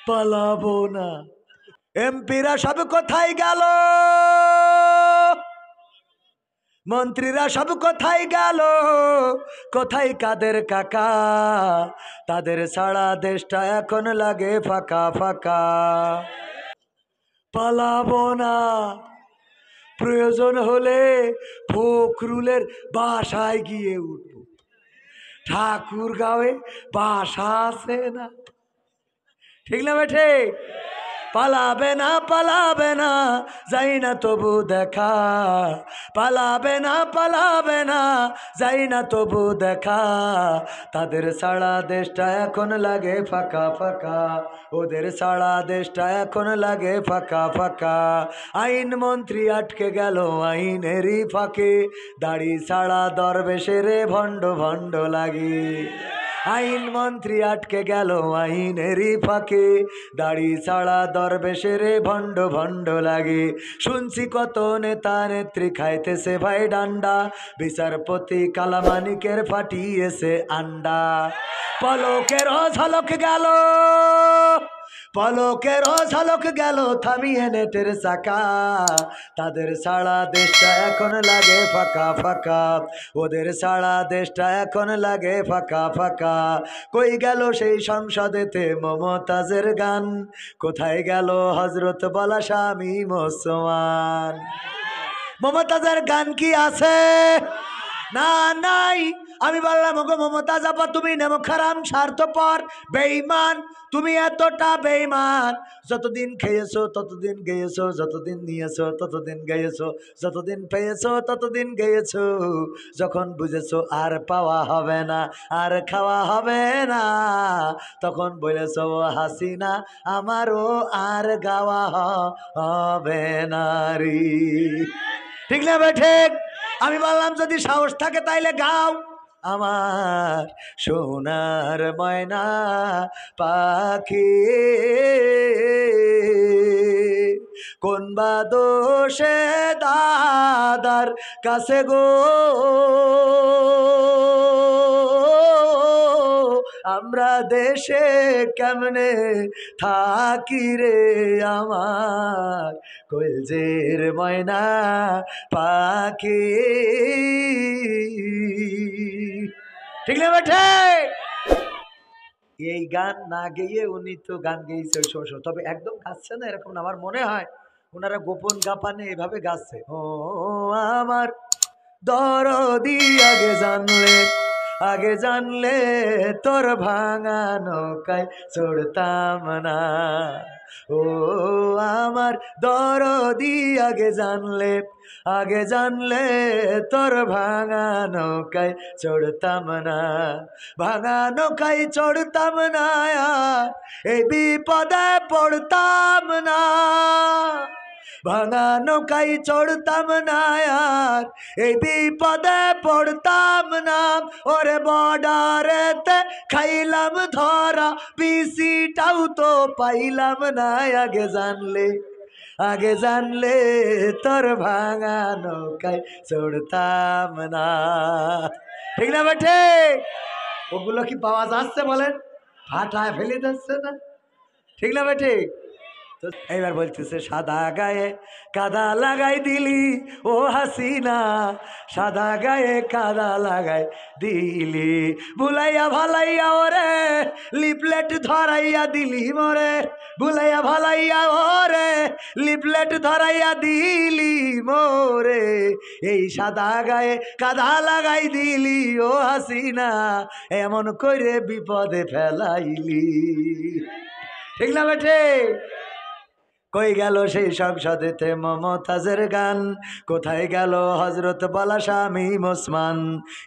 পালাবো না। এমপিরা সব কোথায় গেল, মন্ত্রীরা সব কোথায় গেল, কোথায় কাদের কাকা? তাদের সারা দেশটা এখন লাগে ফাঁকা ফাঁকা। পালাবো না, প্রয়োজন হলে ফখরুলের বাসায় গিয়ে উঠব। ঠাকুরগাঁওয়ে বাসা আছে না, ঠিক না বেঠে? পালাবে না, পালাবে না, যাই না তবু দেখা। পালাবে না, পালাবে না, যাই না তবু দেখা। তাদের সারা দেশটা এখন লাগে ফাঁকা ফাঁকা, ওদের সারা দেশটা এখন লাগে ফাঁকা ফাঁকা। আইন মন্ত্রী আটকে গেল আইনেরই ফাঁকে, দাড়ি ছাড়া দরবেশের ভণ্ড ভণ্ড লাগে। আইন মন্ত্রী আটকে গেল আইনেরই ফাঁকে, দাড়ি ছাড়া দরবেশের ভণ্ড ভণ্ড লাগে। শুনছি কত নেতা নেত্রী খাইতেছে ভাই ডান্ডা, বিচারপতি কালামানিকের ফাটিয়েছে আন্ডা। পলকের ঝলক গেল, পলকের ঝলক গেল থামিয়ে নেটের চাকা। তাদের সারা দেশটা এখন লাগে ফাঁকা ফাঁকা, ওদের সারা দেশটা এখন লাগে ফাঁকা ফাঁকা। কই গেল সেই সংসদেতে মমতাজের গান, কোথায় গেল হজরত বলা স্বামী মুসলমান? মমতাজের গান কি আছে? না, নাই। আমি বললাম ওগো মমতাজ আপা, তুমি নেমখারাম স্বার্থপর বেঈমান, তুমি এতটা বেঈমান। যতদিন খেয়েছো ততদিন গেয়েছো, যতদিন নিয়েছো ততদিন গেয়েছো, যতদিন পেয়েছো ততদিন গেয়েছো। যখন বুঝেছো আর পাওয়া হবে না, আর খাওয়া হবে না, তখন বলেছো হাসিনা আমারও আর গাওয়া হবে না রে। ঠিক না বেঠিক? আমি বললাম যদি সাহস থাকে তাইলে গাও। আমার সোনার ময়না পাখি, কোন বা দোষে দাদার কাছে গো আমরা দেশে কেমনে থাকি রে আমার কলজের ময়না পাখি। ঠিক না বেঠে? এই গান না গেয়ে উনি তো গান গেয়েছে শোষো, তবে একদম গাচ্ছে না এরকম না, আমার মনে হয় ওনারা গোপন গাপানে এভাবে গাচ্ছে। ও আমার দরদি আগে জানলে, আগে জানলে তোর ভাঙা নৌকায় চড়তাম না। ও আমার দরদি আগে জানলে, আগে জানলে তোর ভাঙা নৌকায় চড়তাম না। ভাঙা নৌকায় চড়তাম না, এই বিপদে পড়তাম না। ভাঙা নৌকায় চড়তাম না আর এই বিপদে পড়তাম না। ওরে বর্ডারেতে খাইলাম ধরা, বিসিটাও তো পাইলাম না। আগে জানলে, আগে জানলে তোর ভাঙা নৌকায় চড়তাম না। ঠিক না বেঠে? ওগুলো কি পাওয়া যাচ্ছে বলেন? ফাটায় ফেলে যাচ্ছে না, ঠিক না বেঠে? এইবার বলতেছে সাদা গায়ে কাদা লাগাই দিলি ও হাসিনা, সাদা গায়ে কাদা লাগাই দিলি। বুলাইয়া ভালাইয়া ওরে লিপলেট ধরাইয়া দিলি মোরে, বুলাইয়া ভালাইয়া ওরে লিপলেট ধরাইয়া দিলি মোরে। এই সাদা গায়ে কাদা লাগাই দিলি ও হাসিনা, এমন করে বিপদে ফেলাইলি। ঠিক না বেঠে? কই গেল সেই সংসদেতে মমতাজের গান, কোথায় গেল হজরত বলা স্বামী মুসলমান?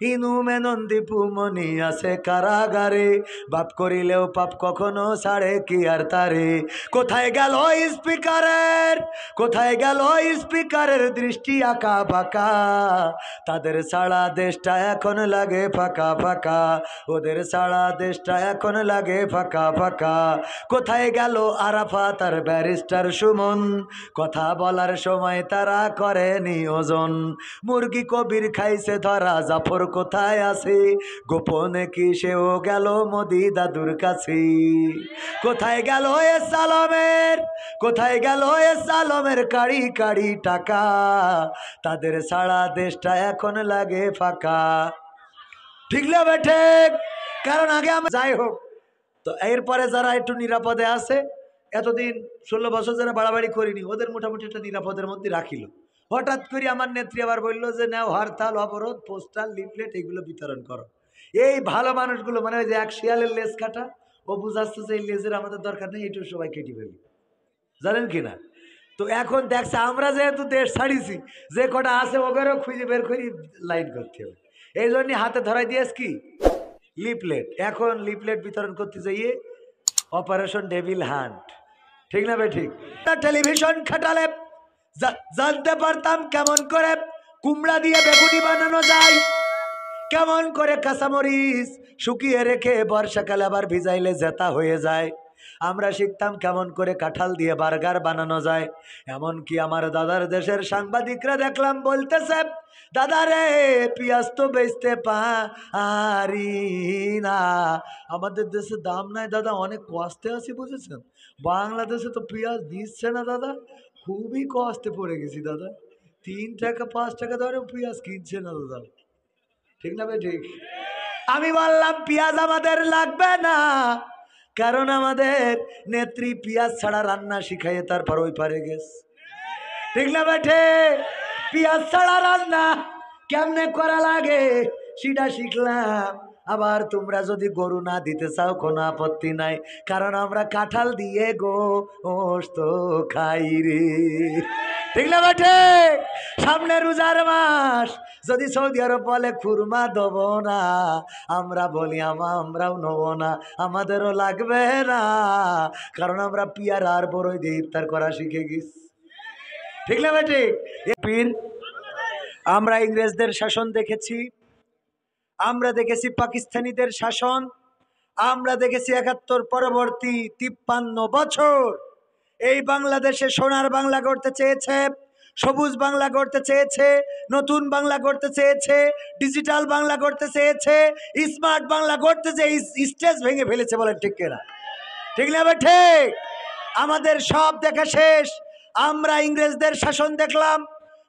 ইনু মেনন দীপু মনি আছে কারাগারে, বাপ করিলেও পাপ কখনো ছাড়ে কি আর তারে। কোথায় গেল স্পিকারের, কোথায় গেল স্পিকারের দৃষ্টি আঁকা বাঁকা? তাদের সারা দেশটা এখন লাগে ফাঁকা ফাঁকা, ওদের সারা দেশটা এখন লাগে ফাঁকা ফাঁকা। কোথায় গেল আরাফাত আর ব্যারিস্টার সুমন, কথা বলার সময় তারা করে নিয়োজন। মুরগি কবির খাইছে ধরা, জাফর কোথায় আছে? গোপনে কি সেও গেল মোদি দাদুর কাছে? কোথায় গেল এ সালমের, কোথায় গেল এ সালমের কাড়ি কাড়ি টাকা? তাদের ছাড়া দেশটা এখন লাগে ফাঁকা। ঠিক না বেঠে? কারণ আগে আমরা যাই হোক, তো এরপরে যারা একটু নিরাপদে আছে, এতদিন 16 বছর যারা বাড়াবাড়ি করিনি, ওদের মোটামুটি একটা নিরাপদের মধ্যে রাখিল। হঠাৎ করে আমার নেত্রী আবার বললো যে নাও হরতাল, অবরোধ, পোস্টার, লিফলেট এগুলো বিতরণ করো। এই ভালো মানুষগুলো মানে ওই যে এক শিয়ালের লেজ কাটা, ও বুঝাচ্ছে যে এই লেজের আমাদের দরকার নেই, এইটু সবাই কেটে ফেলি, জানেন কি না? তো এখন দেখছে আমরা যেহেতু দেশ ছাড়িছি, যে কটা আছে ওদেরও খুঁজে বের করি লাইন করতে হবে। এই জন্য হাতে ধরাই দিয়েছ কি লিফলেট। এখন লিফলেট বিতরণ করতে যাইয়ে অপারেশন ডেভিল হান্ট। ঠিক না ভাই? ঠিক। টেলিভিশন খাটালে জানতে পারতাম কেমন করে কুমড়া দিয়ে বেগুনি বানানো যায়, কেমন করে কাঁচামরিচ শুকিয়ে রেখে বর্ষাকালে আবার ভিজাইলে জেতা হয়ে যায়। আমরা শিখতাম কেমন করে কাঁঠাল দিয়ে বার্গার বানানো যায়। এমনকি আমার দাদার দেশের সাংবাদিকরা দেখলাম বলতেছে, দাদা রে পেঁয়াজ তো বেচতে পারি না, আমাদের দেশে দাম নাই দাদা, অনেক কষ্টে আছি, বুঝেছেন? বাংলাদেশে তো পেঁয়াজ দিচ্ছে না দাদা, খুবই কষ্টে পড়ে গেছি দাদা, 3 টাকা 5 টাকা ধরে পেঁয়াজ কিনছে না দাদা। ঠিক না ভাই? ঠিক। আমি বললাম পেঁয়াজ আমাদের লাগবে না, কারণ আমাদের নেত্রী পেঁয়াজ ছাড়া রান্না শিখাইয়ে তারপর ওই পারে গেছে। ঠিক না বেঠে? পেঁয়াজ ছাড়া রান্না কেমনে করা লাগে সেটা শিখলাম। আবার তোমরা যদি গরু না দিতে চাও কোনো আপত্তি নাই, কারণ আমরা কাঁঠাল দিয়ে গোশত খাই রে। ঠিক না বেঠে? সামনে রোজার মাস, যদি সৌদি আরব বলে খুরমা দেব না, আমরা বলি আমরাও নেব না, আমাদেরও লাগবে না, কারণ আমরা পিয়ার আর বড়ই দিয়ে ইফতার করা শিখে গেছি। ঠিক না বেঠে? পীর, আমরা ইংরেজদের শাসন দেখেছি, আমরা দেখেছি পাকিস্তানিদের শাসন, আমরা দেখেছি 71 পরবর্তী 53 বছর এই বাংলাদেশে সোনার বাংলা করতে চেয়েছে, সবুজ বাংলা করতে চেয়েছে, নতুন বাংলা করতে চেয়েছে, ডিজিটাল বাংলা করতে চেয়েছে, স্মার্ট বাংলা করতে চেয়ে স্টেজ ভেঙে ফেলেছে। বলেন ঠিক কিনা? ঠিক না ভাই? ঠিক। আমাদের সব দেখা শেষ। আমরা ইংরেজদের শাসন দেখলাম,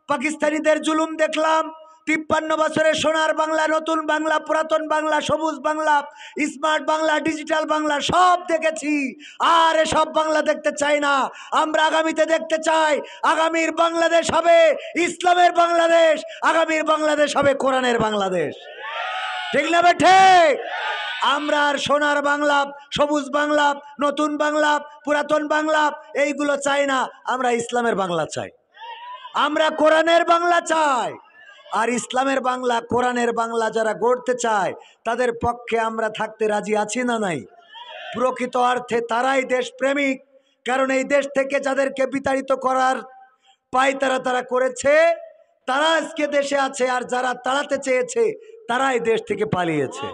পাকিস্তানিদের জুলুম দেখলাম, 53 বছরের সোনার বাংলা, নতুন বাংলা, পুরাতন বাংলা, সবুজ বাংলা, স্মার্ট বাংলা, ডিজিটাল বাংলা সব দেখেছি। আর সব বাংলা দেখতে চাই না। আমরা আগামীতে দেখতে চাই আগামীর বাংলাদেশ হবে ইসলামের বাংলাদেশ, আগামীর বাংলাদেশ হবে কোরআনের বাংলাদেশ। ঠিক না ভাই? ঠিক। আমরা আর সোনার বাংলা, সবুজ বাংলা, নতুন বাংলা, পুরাতন বাংলা এইগুলো চাই না, আমরা ইসলামের বাংলা চাই, আমরা কোরআনের বাংলা চাই। আর ইসলামের বাংলা, কোরআনের বাংলা যারা গড়তে চায় তাদের পক্ষে আমরা থাকতে রাজি আছি না নাই? প্রকৃত অর্থে তারাই দেশপ্রেমিক, কারণ এই দেশ থেকে যাদেরকে বিতাড়িত করার তারা করেছে, তারা আজকে দেশে আছে, আর যারা তাড়াতে চেয়েছে তারাই দেশ থেকে পালিয়েছে।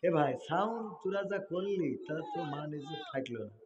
এ ভাই সাউন্ড তুরা যা করলি তা তো মানে যে থাকলো না।